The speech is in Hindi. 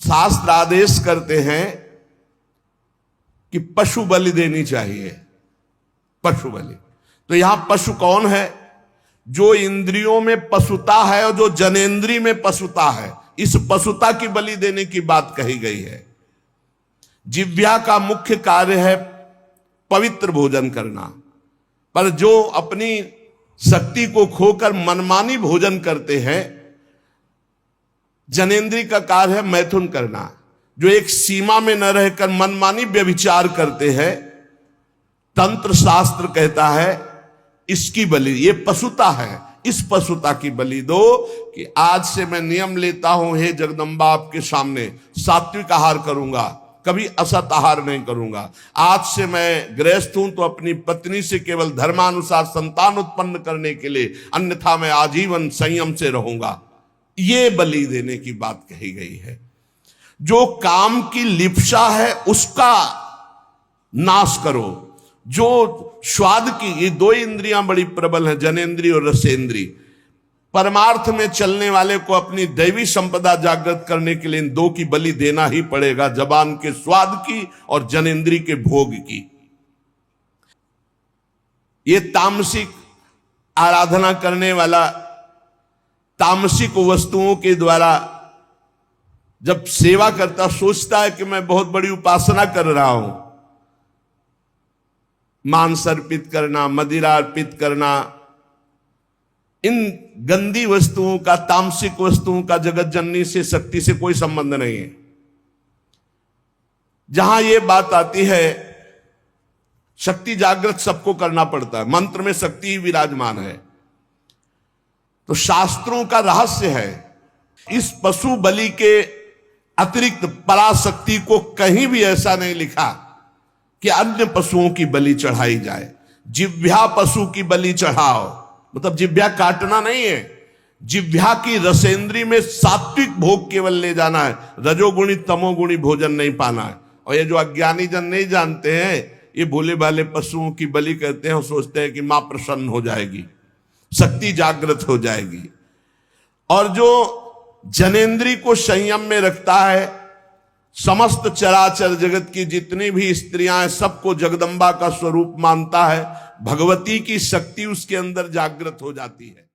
शास्त्र आदेश करते हैं कि पशु बलि देनी चाहिए, पशु बलि। तो यहां पशु कौन है? जो इंद्रियों में पशुता है और जो जनेंद्री में पशुता है, इस पशुता की बलि देने की बात कही गई है। जिह्वा का मुख्य कार्य है पवित्र भोजन करना, पर जो अपनी शक्ति को खोकर मनमानी भोजन करते हैं, जनेंद्री का कार्य है मैथुन करना। जो एक सीमा में न रहकर मनमानी व्यभिचार करते हैं, तंत्र शास्त्र कहता है इसकी बलि, ये पशुता है, इस पशुता की बलि दो कि आज से मैं नियम लेता हूं, हे जगदम्बा आपके सामने सात्विक आहार करूंगा, कभी असत आहार नहीं करूंगा। आज से मैं गृहस्थ हूं तो अपनी पत्नी से केवल धर्मानुसार संतान उत्पन्न करने के लिए, अन्यथा मैं आजीवन संयम से रहूंगा। ये बलि देने की बात कही गई है। जो काम की लिप्सा है उसका नाश करो। जो स्वाद की, ये दो इंद्रियां बड़ी प्रबल हैं, जनेंद्री और रसेंद्री। परमार्थ में चलने वाले को अपनी दैवी संपदा जागृत करने के लिए इन दो की बलि देना ही पड़ेगा, जबान के स्वाद की और जनेंद्री के भोग की। ये तामसिक आराधना करने वाला तामसिक वस्तुओं के द्वारा जब सेवा करता, सोचता है कि मैं बहुत बड़ी उपासना कर रहा हूं। मांस अर्पित करना, मदिरा अर्पित करना, इन गंदी वस्तुओं का, तामसिक वस्तुओं का जगत जननी से, शक्ति से कोई संबंध नहीं है। जहां यह बात आती है, शक्ति जागृत सबको करना पड़ता है, मंत्र में शक्ति ही विराजमान है। तो शास्त्रों का रहस्य है, इस पशु बलि के अतिरिक्त पराशक्ति को कहीं भी ऐसा नहीं लिखा कि अन्य पशुओं की बलि चढ़ाई जाए। जिह्वा पशु की बलि चढ़ाओ, मतलब जिह्वा काटना नहीं है, जिह्वा की रसेंद्री में सात्विक भोग केवल ले जाना है, रजोगुणी तमोगुणी भोजन नहीं पाना है। और ये जो अज्ञानी जन नहीं जानते हैं, ये भोले भाले पशुओं की बलि करते हैं और सोचते हैं कि मां प्रसन्न हो जाएगी, शक्ति जागृत हो जाएगी। और जो जनेंद्री को संयम में रखता है, समस्त चराचर जगत की जितनी भी स्त्रियां हैं सबको जगदम्बा का स्वरूप मानता है, भगवती की शक्ति उसके अंदर जागृत हो जाती है।